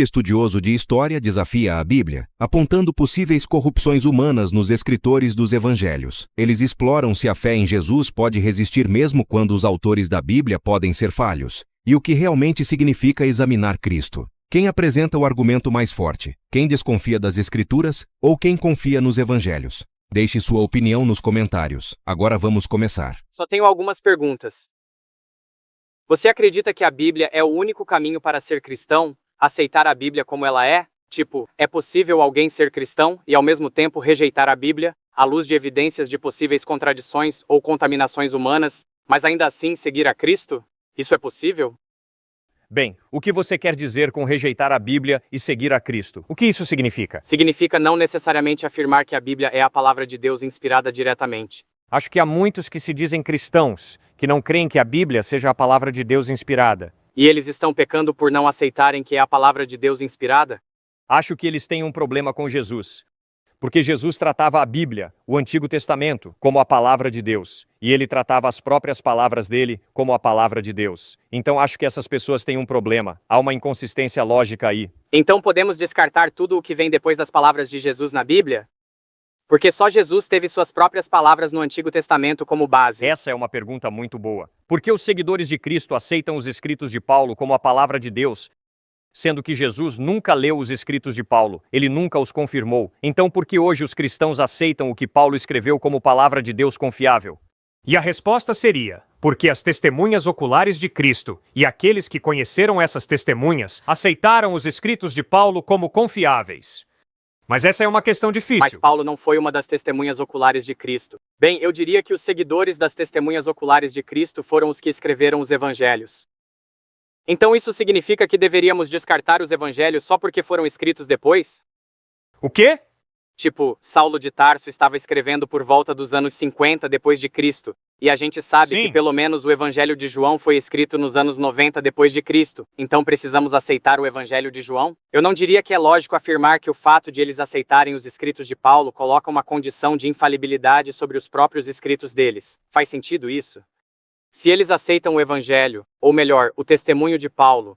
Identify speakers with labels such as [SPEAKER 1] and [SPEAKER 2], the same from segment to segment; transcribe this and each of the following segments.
[SPEAKER 1] Estudioso de história desafia a Bíblia, apontando possíveis corrupções humanas nos escritores dos evangelhos. Eles exploram se a fé em Jesus pode resistir mesmo quando os autores da Bíblia podem ser falhos, e o que realmente significa examinar Cristo. Quem apresenta o argumento mais forte? Quem desconfia das Escrituras ou quem confia nos evangelhos? Deixe sua opinião nos comentários. Agora vamos começar.
[SPEAKER 2] Só tenho algumas perguntas. Você acredita que a Bíblia é o único caminho para ser cristão? Aceitar a Bíblia como ela é? Tipo, é possível alguém ser cristão e ao mesmo tempo rejeitar a Bíblia, à luz de evidências de possíveis contradições ou contaminações humanas, mas ainda assim seguir a Cristo? Isso é possível?
[SPEAKER 3] Bem, o que você quer dizer com rejeitar a Bíblia e seguir a Cristo? O que isso significa?
[SPEAKER 2] Significa não necessariamente afirmar que a Bíblia é a palavra de Deus inspirada diretamente.
[SPEAKER 3] Acho que há muitos que se dizem cristãos, que não creem que a Bíblia seja a palavra de Deus inspirada.
[SPEAKER 2] E eles estão pecando por não aceitarem que é a palavra de Deus inspirada?
[SPEAKER 3] Acho que eles têm um problema com Jesus. Porque Jesus tratava a Bíblia, o Antigo Testamento, como a palavra de Deus. E ele tratava as próprias palavras dele como a palavra de Deus. Então acho que essas pessoas têm um problema. Há uma inconsistência lógica aí.
[SPEAKER 2] Então podemos descartar tudo o que vem depois das palavras de Jesus na Bíblia? Porque só Jesus teve suas próprias palavras no Antigo Testamento como base.
[SPEAKER 3] Essa é uma pergunta muito boa. Por que os seguidores de Cristo aceitam os escritos de Paulo como a palavra de Deus, sendo que Jesus nunca leu os escritos de Paulo, ele nunca os confirmou? Então por que hoje os cristãos aceitam o que Paulo escreveu como palavra de Deus confiável?
[SPEAKER 4] E a resposta seria: porque as testemunhas oculares de Cristo e aqueles que conheceram essas testemunhas aceitaram os escritos de Paulo como confiáveis. Mas essa é uma questão difícil.
[SPEAKER 2] Mas Paulo não foi uma das testemunhas oculares de Cristo. Bem, eu diria que os seguidores das testemunhas oculares de Cristo foram os que escreveram os evangelhos. Então isso significa que deveríamos descartar os evangelhos só porque foram escritos depois?
[SPEAKER 4] O quê?
[SPEAKER 2] Tipo, Saulo de Tarso estava escrevendo por volta dos anos 50 depois de Cristo, e a gente sabe
[SPEAKER 4] Sim.
[SPEAKER 2] que pelo menos o Evangelho de João foi escrito nos anos 90 depois de Cristo. Então precisamos aceitar o Evangelho de João? Eu não diria que é lógico afirmar que o fato de eles aceitarem os escritos de Paulo coloca uma condição de infalibilidade sobre os próprios escritos deles. Faz sentido isso? Se eles aceitam o Evangelho, ou melhor, o testemunho de Paulo,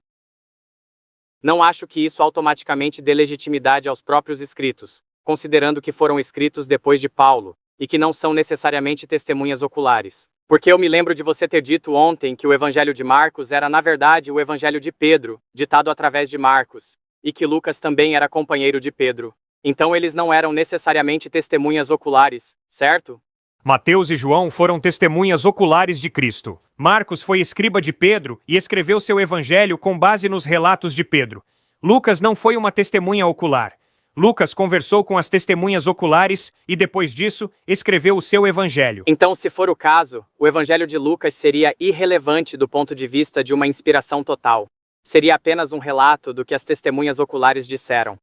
[SPEAKER 2] não acho que isso automaticamente dê legitimidade aos próprios escritos, considerando que foram escritos depois de Paulo, e que não são necessariamente testemunhas oculares. Porque eu me lembro de você ter dito ontem que o Evangelho de Marcos era na verdade o Evangelho de Pedro, ditado através de Marcos, e que Lucas também era companheiro de Pedro. Então eles não eram necessariamente testemunhas oculares, certo?
[SPEAKER 4] Mateus e João foram testemunhas oculares de Cristo. Marcos foi escriba de Pedro e escreveu seu evangelho com base nos relatos de Pedro. Lucas não foi uma testemunha ocular. Lucas conversou com as testemunhas oculares e, depois disso, escreveu o seu evangelho.
[SPEAKER 2] Então, se for o caso, o Evangelho de Lucas seria irrelevante do ponto de vista de uma inspiração total. Seria apenas um relato do que as testemunhas oculares disseram.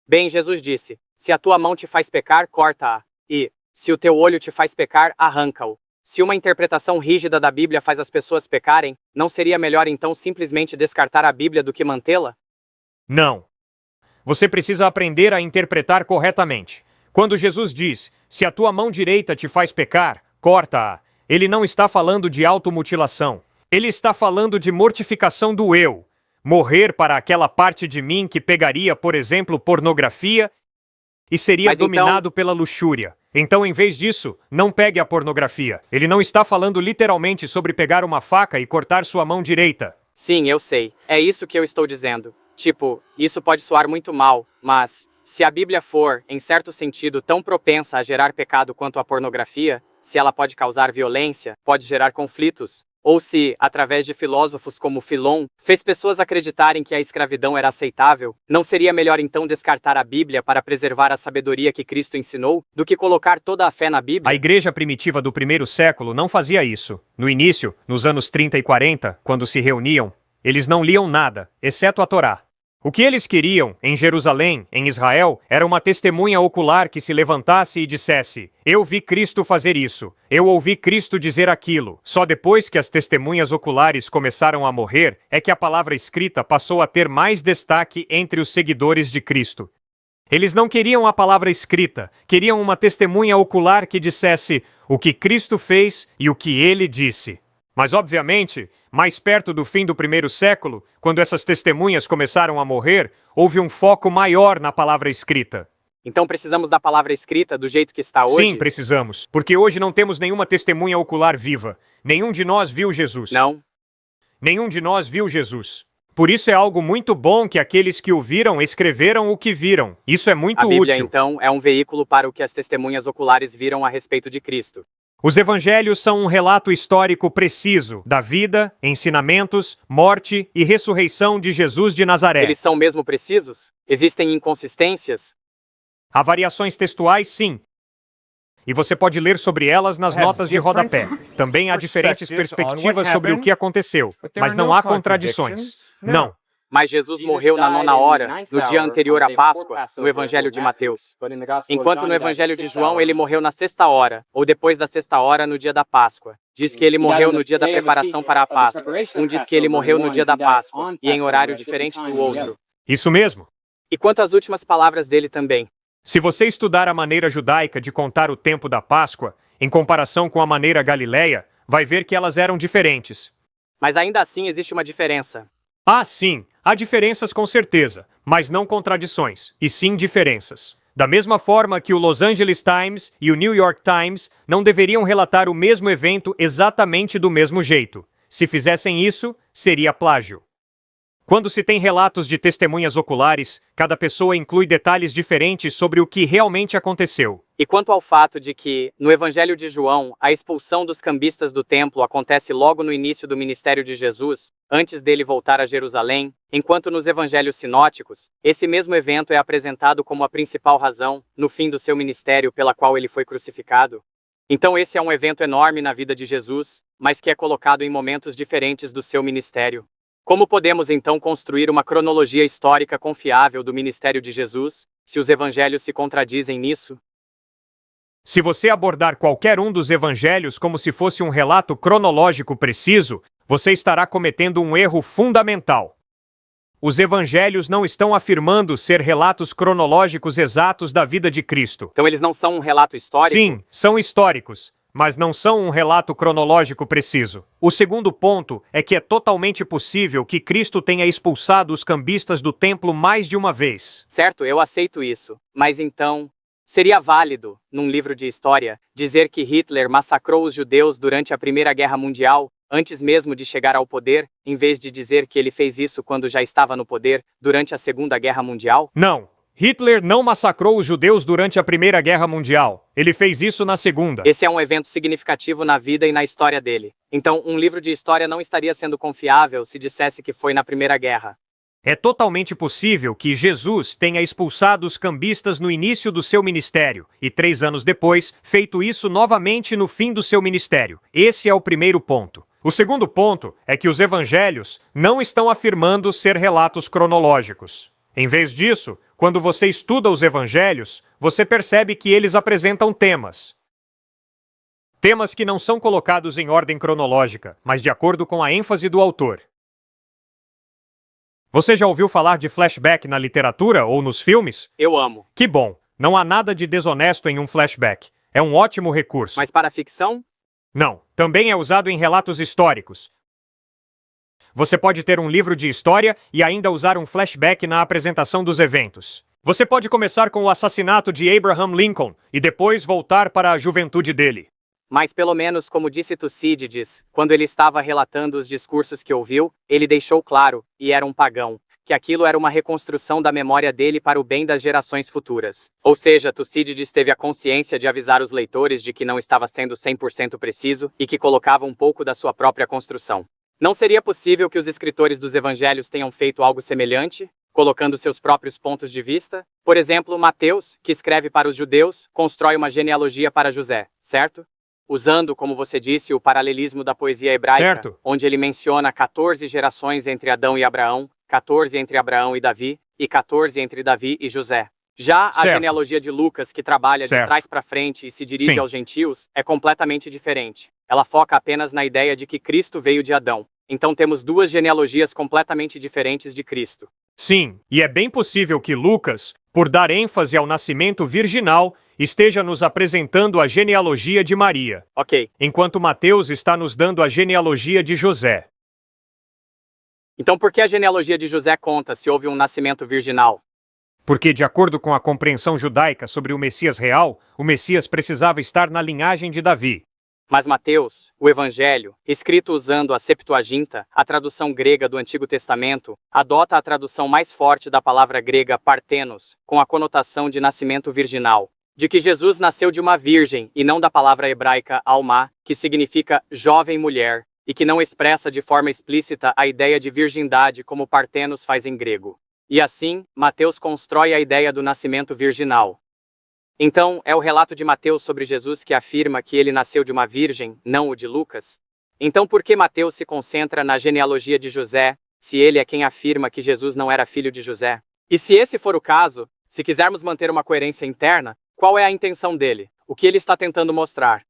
[SPEAKER 2] Bem, Jesus disse: se a tua mão te faz pecar, corta-a. E, se o teu olho te faz pecar, arranca-o. Se uma interpretação rígida da Bíblia faz as pessoas pecarem, não seria melhor então simplesmente descartar a Bíblia do que mantê-la?
[SPEAKER 4] Não. Você precisa aprender a interpretar corretamente. Quando Jesus diz, se a tua mão direita te faz pecar, corta-a, ele não está falando de automutilação. Ele está falando de mortificação do eu. Morrer para aquela parte de mim que pegaria, por exemplo, pornografia e seria dominado pela luxúria. Então, em vez disso, não pegue a pornografia. Ele não está falando literalmente sobre pegar uma faca e cortar sua mão direita.
[SPEAKER 2] Sim, eu sei. É isso que eu estou dizendo. Tipo, isso pode soar muito mal, mas se a Bíblia for, em certo sentido, tão propensa a gerar pecado quanto a pornografia, se ela pode causar violência, pode gerar conflitos, ou se, através de filósofos como Filon, fez pessoas acreditarem que a escravidão era aceitável, não seria melhor então descartar a Bíblia para preservar a sabedoria que Cristo ensinou, do que colocar toda a fé na Bíblia?
[SPEAKER 4] A igreja primitiva do primeiro século não fazia isso. No início, nos anos 30 e 40, quando se reuniam, eles não liam nada, exceto a Torá. O que eles queriam, em Jerusalém, em Israel, era uma testemunha ocular que se levantasse e dissesse: eu vi Cristo fazer isso, eu ouvi Cristo dizer aquilo. Só depois que as testemunhas oculares começaram a morrer, é que a palavra escrita passou a ter mais destaque entre os seguidores de Cristo. Eles não queriam a palavra escrita, queriam uma testemunha ocular que dissesse o que Cristo fez e o que ele disse. Mas, obviamente, mais perto do fim do primeiro século, quando essas testemunhas começaram a morrer, houve um foco maior na palavra escrita.
[SPEAKER 2] Então precisamos da palavra escrita do jeito que está hoje?
[SPEAKER 4] Sim, precisamos, porque hoje não temos nenhuma testemunha ocular viva. Nenhum de nós viu Jesus.
[SPEAKER 2] Não.
[SPEAKER 4] Nenhum de nós viu Jesus. Por isso é algo muito bom que aqueles que o viram escreveram o que viram. Isso é muito
[SPEAKER 2] A Bíblia,
[SPEAKER 4] útil.
[SPEAKER 2] então, é um veículo para o que as testemunhas oculares viram a respeito de Cristo.
[SPEAKER 4] Os evangelhos são um relato histórico preciso da vida, ensinamentos, morte e ressurreição de Jesus de Nazaré.
[SPEAKER 2] Eles são mesmo precisos? Existem inconsistências?
[SPEAKER 4] Há variações textuais, sim. E você pode ler sobre elas nas notas de rodapé. Também há diferentes perspectivas sobre o que aconteceu, mas não há contradições. Não.
[SPEAKER 2] Mas Jesus morreu na 9ª hora, no dia anterior à Páscoa, no Evangelho de Mateus. Enquanto no Evangelho de João ele morreu na 6ª hora, ou depois da 6ª hora no dia da Páscoa. Diz que ele morreu no dia da preparação para a Páscoa. Um diz que ele morreu no dia da Páscoa, e em horário diferente do outro.
[SPEAKER 4] Isso mesmo.
[SPEAKER 2] E quanto às últimas palavras dele também.
[SPEAKER 4] Se você estudar a maneira judaica de contar o tempo da Páscoa, em comparação com a maneira galileia, vai ver que elas eram diferentes.
[SPEAKER 2] Mas ainda assim existe uma diferença.
[SPEAKER 4] Ah, sim, há diferenças com certeza, mas não contradições, e sim diferenças. Da mesma forma que o Los Angeles Times e o New York Times não deveriam relatar o mesmo evento exatamente do mesmo jeito. Se fizessem isso, seria plágio. Quando se tem relatos de testemunhas oculares, cada pessoa inclui detalhes diferentes sobre o que realmente aconteceu.
[SPEAKER 2] E quanto ao fato de que, no Evangelho de João, a expulsão dos cambistas do templo acontece logo no início do ministério de Jesus, antes dele voltar a Jerusalém, enquanto nos evangelhos sinóticos, esse mesmo evento é apresentado como a principal razão, no fim do seu ministério, pela qual ele foi crucificado. Então esse é um evento enorme na vida de Jesus, mas que é colocado em momentos diferentes do seu ministério. Como podemos então construir uma cronologia histórica confiável do ministério de Jesus, se os evangelhos se contradizem nisso?
[SPEAKER 4] Se você abordar qualquer um dos evangelhos como se fosse um relato cronológico preciso, você estará cometendo um erro fundamental. Os evangelhos não estão afirmando ser relatos cronológicos exatos da vida de Cristo.
[SPEAKER 2] Então eles não são um relato histórico?
[SPEAKER 4] Sim, são históricos, mas não são um relato cronológico preciso. O segundo ponto é que é totalmente possível que Cristo tenha expulsado os cambistas do templo mais de uma vez.
[SPEAKER 2] Certo, eu aceito isso. Mas então, seria válido, num livro de história, dizer que Hitler massacrou os judeus durante a Primeira Guerra Mundial, antes mesmo de chegar ao poder, em vez de dizer que ele fez isso quando já estava no poder, durante a Segunda Guerra Mundial?
[SPEAKER 4] Não. Hitler não massacrou os judeus durante a Primeira Guerra Mundial. Ele fez isso na Segunda.
[SPEAKER 2] Esse é um evento significativo na vida e na história dele. Então, um livro de história não estaria sendo confiável se dissesse que foi na Primeira Guerra.
[SPEAKER 4] É totalmente possível que Jesus tenha expulsado os cambistas no início do seu ministério e 3 anos depois, feito isso novamente no fim do seu ministério. Esse é o primeiro ponto. O segundo ponto é que os evangelhos não estão afirmando ser relatos cronológicos. Em vez disso, quando você estuda os evangelhos, você percebe que eles apresentam temas. Temas que não são colocados em ordem cronológica, mas de acordo com a ênfase do autor. Você já ouviu falar de flashback na literatura ou nos filmes?
[SPEAKER 2] Eu amo.
[SPEAKER 4] Que bom! Não há nada de desonesto em um flashback. É um ótimo recurso.
[SPEAKER 2] Mas para a ficção?
[SPEAKER 4] Não, também é usado em relatos históricos. Você pode ter um livro de história e ainda usar um flashback na apresentação dos eventos. Você pode começar com o assassinato de Abraham Lincoln e depois voltar para a juventude dele.
[SPEAKER 2] Mas pelo menos, como disse Tucídides, quando ele estava relatando os discursos que ouviu, ele deixou claro, e era um pagão, que aquilo era uma reconstrução da memória dele para o bem das gerações futuras. Ou seja, Tucídides teve a consciência de avisar os leitores de que não estava sendo 100% preciso e que colocava um pouco da sua própria construção. Não seria possível que os escritores dos evangelhos tenham feito algo semelhante, colocando seus próprios pontos de vista? Por exemplo, Mateus, que escreve para os judeus, constrói uma genealogia para José, certo? Usando, como você disse, o paralelismo da poesia hebraica,
[SPEAKER 4] certo,
[SPEAKER 2] onde ele menciona 14 gerações entre Adão e Abraão, 14 entre Abraão e Davi, e 14 entre Davi e José. Já a
[SPEAKER 4] certo,
[SPEAKER 2] genealogia de Lucas, que trabalha
[SPEAKER 4] certo,
[SPEAKER 2] de trás para frente e se dirige
[SPEAKER 4] sim,
[SPEAKER 2] aos gentios, é completamente diferente. Ela foca apenas na ideia de que Cristo veio de Adão. Então temos 2 genealogias completamente diferentes de Cristo.
[SPEAKER 4] Sim, e é bem possível que Lucas, por dar ênfase ao nascimento virginal, esteja nos apresentando a genealogia de Maria,
[SPEAKER 2] Ok.
[SPEAKER 4] enquanto Mateus está nos dando a genealogia de José.
[SPEAKER 2] Então por que a genealogia de José conta se houve um nascimento virginal?
[SPEAKER 4] Porque, de acordo com a compreensão judaica sobre o Messias real, o Messias precisava estar na linhagem de Davi.
[SPEAKER 2] Mas Mateus, o Evangelho, escrito usando a Septuaginta, a tradução grega do Antigo Testamento, adota a tradução mais forte da palavra grega partenos, com a conotação de nascimento virginal, de que Jesus nasceu de uma virgem e não da palavra hebraica alma, que significa jovem mulher, e que não expressa de forma explícita a ideia de virgindade como partenos faz em grego. E assim, Mateus constrói a ideia do nascimento virginal. Então, é o relato de Mateus sobre Jesus que afirma que ele nasceu de uma virgem, não o de Lucas? Então, por que Mateus se concentra na genealogia de José, se ele é quem afirma que Jesus não era filho de José? E se esse for o caso, se quisermos manter uma coerência interna, qual é a intenção dele? O que ele está tentando mostrar?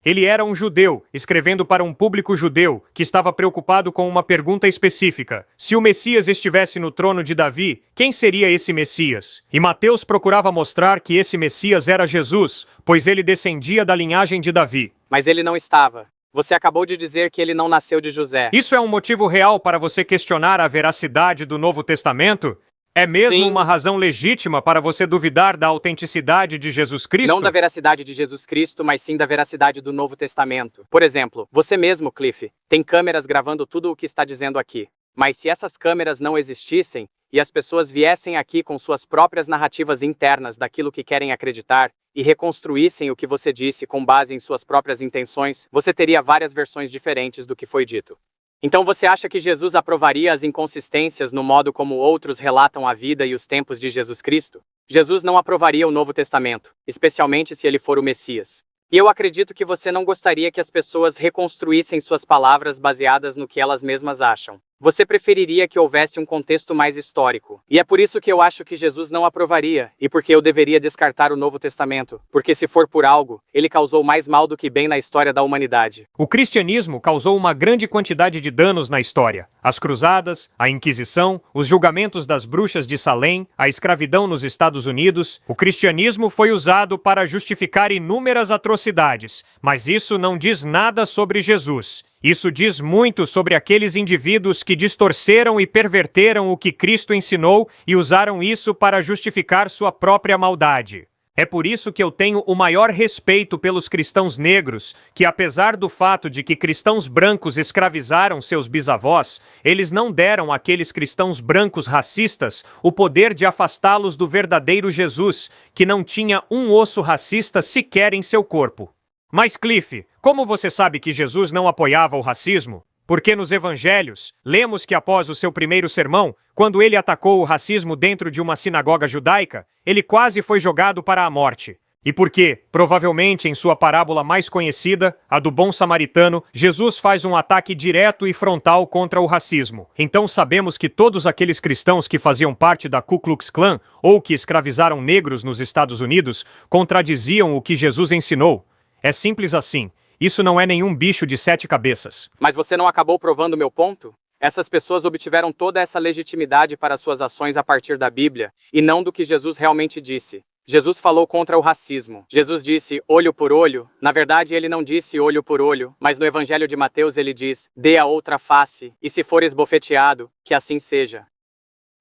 [SPEAKER 4] Ele era um judeu, escrevendo para um público judeu, que estava preocupado com uma pergunta específica. Se o Messias estivesse no trono de Davi, quem seria esse Messias? E Mateus procurava mostrar que esse Messias era Jesus, pois ele descendia da linhagem de Davi.
[SPEAKER 2] Mas ele não estava. Você acabou de dizer que ele não nasceu de José.
[SPEAKER 4] Isso é um motivo real para você questionar a veracidade do Novo Testamento? É mesmo
[SPEAKER 2] Sim.
[SPEAKER 4] uma razão legítima para você duvidar da autenticidade de Jesus Cristo?
[SPEAKER 2] Não da veracidade de Jesus Cristo, mas sim da veracidade do Novo Testamento. Por exemplo, você mesmo, Cliff, tem câmeras gravando tudo o que está dizendo aqui. Mas se essas câmeras não existissem, e as pessoas viessem aqui com suas próprias narrativas internas daquilo que querem acreditar, e reconstruíssem o que você disse com base em suas próprias intenções, você teria várias versões diferentes do que foi dito. Então você acha que Jesus aprovaria as inconsistências no modo como outros relatam a vida e os tempos de Jesus Cristo? Jesus não aprovaria o Novo Testamento, especialmente se ele for o Messias. E eu acredito que você não gostaria que as pessoas reconstruíssem suas palavras baseadas no que elas mesmas acham. Você preferiria que houvesse um contexto mais histórico. E é por isso que eu acho que Jesus não aprovaria, e porque eu deveria descartar o Novo Testamento, porque se for por algo, ele causou mais mal do que bem na história da humanidade.
[SPEAKER 4] O cristianismo causou uma grande quantidade de danos na história. As cruzadas, a Inquisição, os julgamentos das bruxas de Salem, a escravidão nos Estados Unidos. O cristianismo foi usado para justificar inúmeras atrocidades, mas isso não diz nada sobre Jesus. Isso diz muito sobre aqueles indivíduos que distorceram e perverteram o que Cristo ensinou e usaram isso para justificar sua própria maldade. É por isso que eu tenho o maior respeito pelos cristãos negros, que apesar do fato de que cristãos brancos escravizaram seus bisavós, eles não deram àqueles cristãos brancos racistas o poder de afastá-los do verdadeiro Jesus, que não tinha um osso racista sequer em seu corpo. Mas Cliff, como você sabe que Jesus não apoiava o racismo? Porque nos evangelhos, lemos que após o seu primeiro sermão, quando ele atacou o racismo dentro de uma sinagoga judaica, ele quase foi jogado para a morte. E porque, provavelmente em sua parábola mais conhecida, a do bom samaritano, Jesus faz um ataque direto e frontal contra o racismo. Então sabemos que todos aqueles cristãos que faziam parte da Ku Klux Klan ou que escravizaram negros nos Estados Unidos contradiziam o que Jesus ensinou. É simples assim. Isso não é nenhum bicho de 7 cabeças.
[SPEAKER 2] Mas você não acabou provando meu ponto? Essas pessoas obtiveram toda essa legitimidade para suas ações a partir da Bíblia, e não do que Jesus realmente disse. Jesus falou contra o racismo. Jesus disse olho por olho. Na verdade, ele não disse olho por olho, mas no Evangelho de Mateus ele diz, dê a outra face, e se for esbofeteado, que assim seja.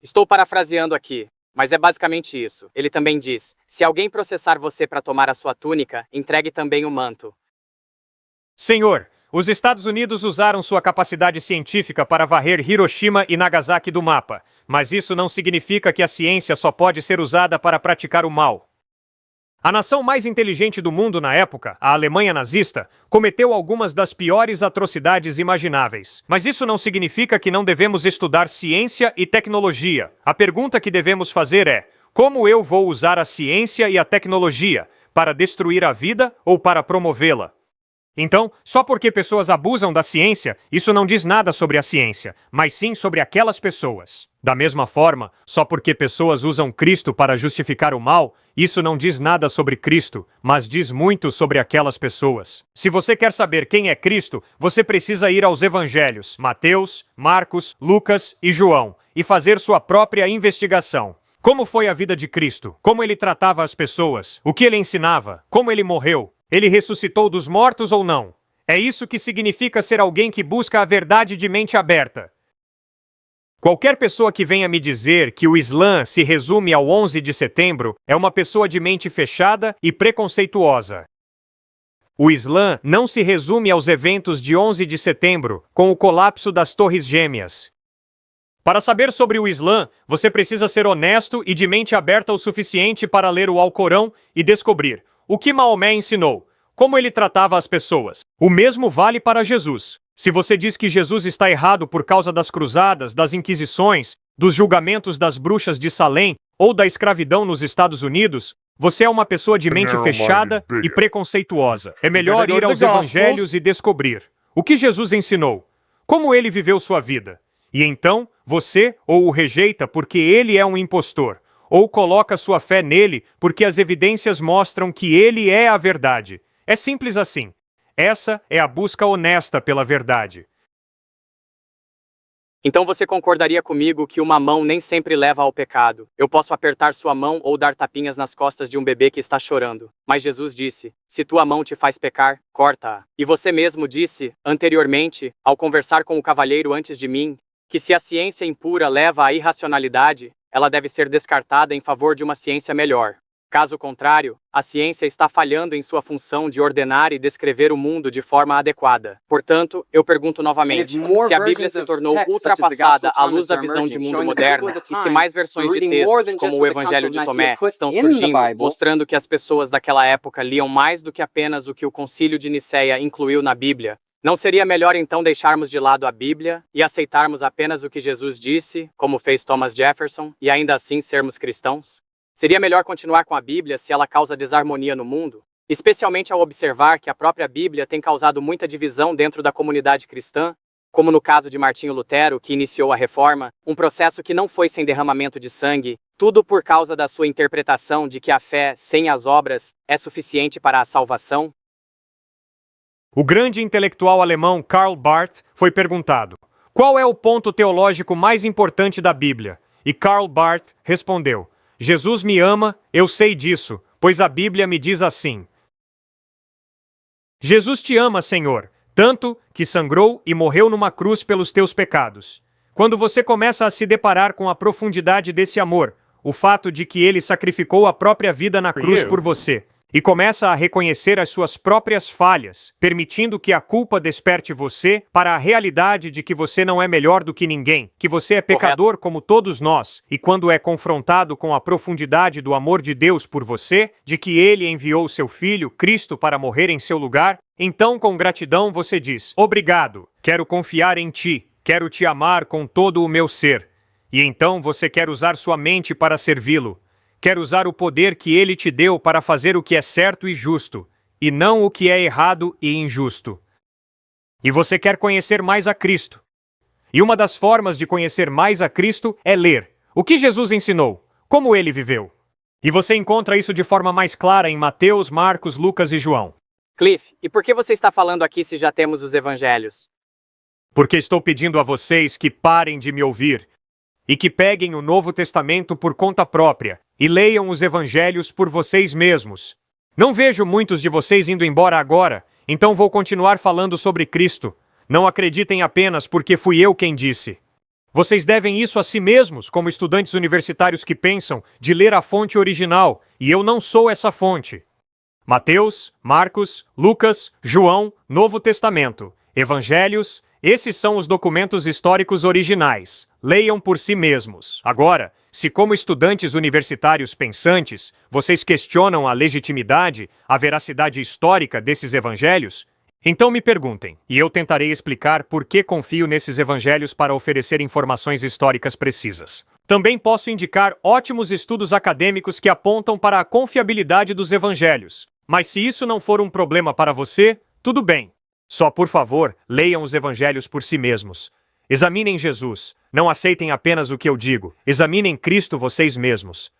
[SPEAKER 2] Estou parafraseando aqui. Mas é basicamente isso. Ele também diz, se alguém processar você para tomar a sua túnica, entregue também o manto.
[SPEAKER 4] Senhor, os Estados Unidos usaram sua capacidade científica para varrer Hiroshima e Nagasaki do mapa, mas isso não significa que a ciência só pode ser usada para praticar o mal. A nação mais inteligente do mundo na época, a Alemanha nazista, cometeu algumas das piores atrocidades imagináveis. Mas isso não significa que não devemos estudar ciência e tecnologia. A pergunta que devemos fazer é, como eu vou usar a ciência e a tecnologia para destruir a vida ou para promovê-la? Então, só porque pessoas abusam da ciência, isso não diz nada sobre a ciência, mas sim sobre aquelas pessoas. Da mesma forma, só porque pessoas usam Cristo para justificar o mal, isso não diz nada sobre Cristo, mas diz muito sobre aquelas pessoas. Se você quer saber quem é Cristo, você precisa ir aos evangelhos, Mateus, Marcos, Lucas e João, e fazer sua própria investigação. Como foi a vida de Cristo? Como ele tratava as pessoas? O que ele ensinava? Como ele morreu? Ele ressuscitou dos mortos ou não? É isso que significa ser alguém que busca a verdade de mente aberta. Qualquer pessoa que venha me dizer que o Islã se resume ao 11 de setembro é uma pessoa de mente fechada e preconceituosa. O Islã não se resume aos eventos de 11 de setembro, com o colapso das Torres Gêmeas. Para saber sobre o Islã, você precisa ser honesto e de mente aberta o suficiente para ler o Alcorão e descobrir o que Maomé ensinou, como ele tratava as pessoas. O mesmo vale para Jesus. Se você diz que Jesus está errado por causa das cruzadas, das inquisições, dos julgamentos das bruxas de Salem ou da escravidão nos Estados Unidos, você é uma pessoa de mente fechada e preconceituosa. É melhor ir aos evangelhos e descobrir o que Jesus ensinou, como ele viveu sua vida. E então, você ou o rejeita porque ele é um impostor, ou coloca sua fé nele porque as evidências mostram que ele é a verdade. É simples assim. Essa é a busca honesta pela verdade.
[SPEAKER 2] Então você concordaria comigo que uma mão nem sempre leva ao pecado. Eu posso apertar sua mão ou dar tapinhas nas costas de um bebê que está chorando. Mas Jesus disse, se tua mão te faz pecar, corta-a. E você mesmo disse, anteriormente, ao conversar com o cavalheiro antes de mim, que se a ciência impura leva à irracionalidade, ela deve ser descartada em favor de uma ciência melhor. Caso contrário, a ciência está falhando em sua função de ordenar e descrever o mundo de forma adequada. Portanto, eu pergunto novamente, se a Bíblia se tornou ultrapassada à luz da visão de mundo moderna, e se mais versões de textos, como o Evangelho de Tomé, estão surgindo, mostrando que as pessoas daquela época liam mais do que apenas o que o Concílio de Nicéia incluiu na Bíblia, não seria melhor então deixarmos de lado a Bíblia e aceitarmos apenas o que Jesus disse, como fez Thomas Jefferson, e ainda assim sermos cristãos? Seria melhor continuar com a Bíblia se ela causa desarmonia no mundo? Especialmente ao observar que a própria Bíblia tem causado muita divisão dentro da comunidade cristã, como no caso de Martinho Lutero, que iniciou a Reforma, um processo que não foi sem derramamento de sangue, tudo por causa da sua interpretação de que a fé, sem as obras, é suficiente para a salvação?
[SPEAKER 4] O grande intelectual alemão Karl Barth foi perguntado: qual é o ponto teológico mais importante da Bíblia? E Karl Barth respondeu: Jesus me ama, eu sei disso, pois a Bíblia me diz assim. Jesus te ama, Senhor, tanto que sangrou e morreu numa cruz pelos teus pecados. Quando você começa a se deparar com a profundidade desse amor, o fato de que ele sacrificou a própria vida na cruz por você, e começa a reconhecer as suas próprias falhas, permitindo que a culpa desperte você para a realidade de que você não é melhor do que ninguém, que você é pecador como todos nós, e quando é confrontado com a profundidade do amor de Deus por você, de que ele enviou seu Filho, Cristo, para morrer em seu lugar, então com gratidão você diz: obrigado, quero confiar em ti, quero te amar com todo o meu ser. E então você quer usar sua mente para servi-lo. Quer usar o poder que ele te deu para fazer o que é certo e justo, e não o que é errado e injusto. E você quer conhecer mais a Cristo. E uma das formas de conhecer mais a Cristo é ler o que Jesus ensinou, como ele viveu. E você encontra isso de forma mais clara em Mateus, Marcos, Lucas e João.
[SPEAKER 2] Cliff, e por que você está falando aqui se já temos os evangelhos?
[SPEAKER 4] Porque estou pedindo a vocês que parem de me ouvir e que peguem o Novo Testamento por conta própria e leiam os evangelhos por vocês mesmos. Não vejo muitos de vocês indo embora agora, então vou continuar falando sobre Cristo. Não acreditem apenas porque fui eu quem disse. Vocês devem isso a si mesmos, como estudantes universitários que pensam de ler a fonte original, e eu não sou essa fonte. Mateus, Marcos, Lucas, João, Novo Testamento, Evangelhos, esses são os documentos históricos originais. Leiam por si mesmos. Agora, se como estudantes universitários pensantes, vocês questionam a legitimidade, a veracidade histórica desses evangelhos, então me perguntem, e eu tentarei explicar por que confio nesses evangelhos para oferecer informações históricas precisas. Também posso indicar ótimos estudos acadêmicos que apontam para a confiabilidade dos evangelhos. Mas se isso não for um problema para você, tudo bem. Só, por favor, leiam os evangelhos por si mesmos. Examinem Jesus. Não aceitem apenas o que eu digo. Examinem Cristo vocês mesmos.